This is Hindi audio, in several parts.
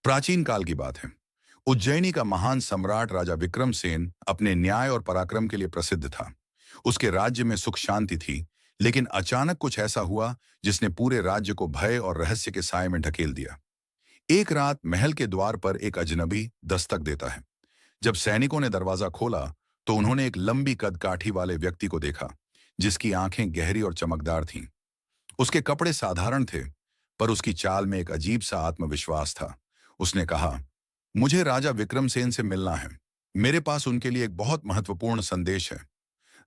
प्राचीन काल की बात है। उज्जैनी का महान सम्राट राजा विक्रमसेन अपने न्याय और पराक्रम के लिए प्रसिद्ध था। उसके राज्य में सुख शांति थी, लेकिन अचानक कुछ ऐसा हुआ जिसने पूरे राज्य को भय और रहस्य के साए में ढकेल दिया। एक रात महल के द्वार पर एक अजनबी दस्तक देता है। जब सैनिकों ने दरवाजा खोला, तो उन्होंने एक लंबी कदकाठी वाले व्यक्ति को देखा, जिसकी आंखें गहरी और चमकदार थीं। उसके कपड़े साधारण थे, पर उसकी चाल में एक अजीब सा आत्मविश्वास था। उसने कहा, मुझे राजा विक्रमसेन से मिलना है। मेरे पास उनके लिए एक बहुत महत्वपूर्ण संदेश है।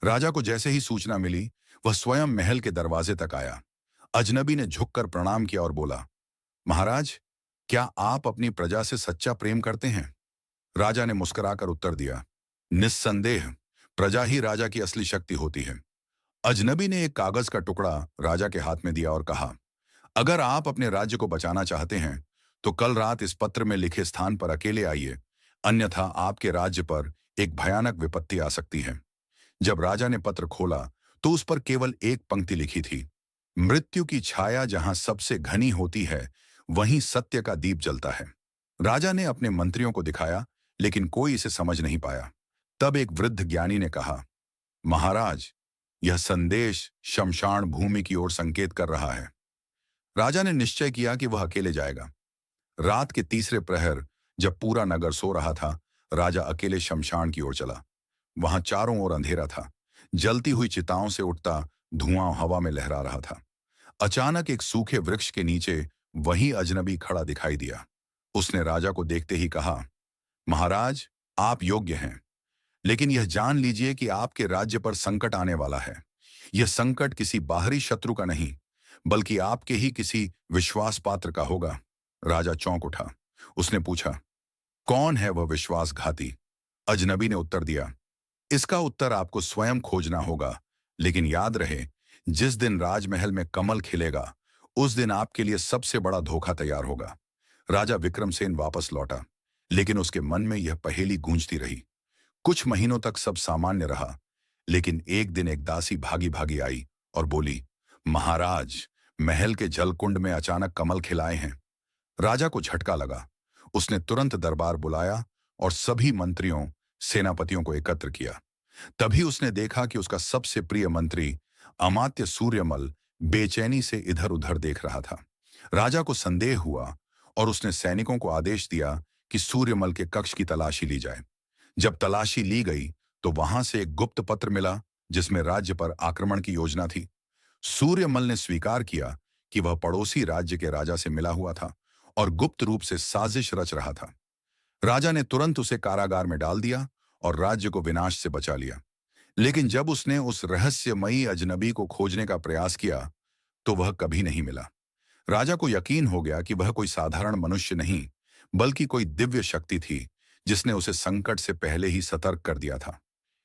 राजा को जैसे ही सूचना मिली, वह स्वयं महल के दरवाजे तक आया। अजनबी ने झुककर प्रणाम किया और बोला, महाराज, क्या आप अपनी प्रजा से सच्चा प्रेम करते हैं? राजा ने मुस्कुराकर उत्तर दिया, निस्संदेह, प्रजा ही राजा की असली शक्ति होती है। अजनबी ने एक कागज का टुकड़ा राजा के हाथ में दिया और कहा, अगर आप अपने राज्य को बचाना चाहते हैं, तो कल रात इस पत्र में लिखे स्थान पर अकेले आइए, अन्यथा आपके राज्य पर एक भयानक विपत्ति आ सकती है। जब राजा ने पत्र खोला, तो उस पर केवल एक पंक्ति लिखी थी, मृत्यु की छाया जहां सबसे घनी होती है, वहीं सत्य का दीप जलता है। राजा ने अपने मंत्रियों को दिखाया, लेकिन कोई इसे समझ नहीं पाया। तब एक वृद्ध ज्ञानी ने कहा, महाराज, यह संदेश शमशान भूमि की ओर संकेत कर रहा है। राजा ने निश्चय किया कि वह अकेले जाएगा। रात के तीसरे प्रहर, जब पूरा नगर सो रहा था, राजा अकेले शमशान की ओर चला। वहां चारों ओर अंधेरा था। जलती हुई चिताओं से उठता धुआं हवा में लहरा रहा था। अचानक एक सूखे वृक्ष के नीचे वही अजनबी खड़ा दिखाई दिया। उसने राजा को देखते ही कहा, महाराज, आप योग्य हैं, लेकिन यह जान लीजिए कि आपके राज्य पर संकट आने वाला है। यह संकट किसी बाहरी शत्रु का नहीं, बल्कि आपके ही किसी विश्वास पात्र का होगा। राजा चौंक उठा। उसने पूछा, कौन है वह विश्वासघाती? अजनबी ने उत्तर दिया, इसका उत्तर आपको स्वयं खोजना होगा, लेकिन याद रहे, जिस दिन राजमहल में कमल खिलेगा, उस दिन आपके लिए सबसे बड़ा धोखा तैयार होगा। राजा विक्रमसेन वापस लौटा, लेकिन उसके मन में यह पहेली गूंजती रही। कुछ महीनों तक सब सामान्य रहा, लेकिन एक दिन एक दासी भागी भागी आई और बोली, महाराज, महल के जलकुंड में अचानक कमल खिलाए हैं। राजा को झटका लगा। उसने तुरंत दरबार बुलाया और सभी मंत्रियों, सेनापतियों को एकत्र किया। तभी उसने देखा कि उसका सबसे प्रिय मंत्री अमात्य सूर्यमल बेचैनी से इधर उधर देख रहा था। राजा को संदेह हुआ और उसने सैनिकों को आदेश दिया कि सूर्यमल के कक्ष की तलाशी ली जाए। जब तलाशी ली गई, तो वहां से एक गुप्त पत्र मिला, जिसमें राज्य पर आक्रमण की योजना थी। सूर्यमल ने स्वीकार किया कि वह पड़ोसी राज्य के राजा से मिला हुआ था और गुप्त रूप से साजिश रच रहा था। राजा ने तुरंत उसे कारागार में डाल दिया और राज्य को विनाश से बचा लिया। लेकिन जब उसने उस रहस्यमयी अजनबी को खोजने का प्रयास किया, तो वह कभी नहीं मिला। राजा को यकीन हो गया कि वह कोई साधारण मनुष्य नहीं, बल्कि कोई दिव्य शक्ति थी, जिसने उसे संकट से पहले ही सतर्क कर दिया था।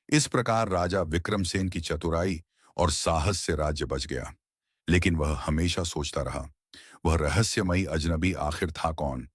इस प्रकार राजा विक्रमसेन की चतुराई और साहस से राज्य बच गया। लेकिन वह हमेशा सोचता रहा, वह रहस्यमयी अजनबी आखिर था कौन?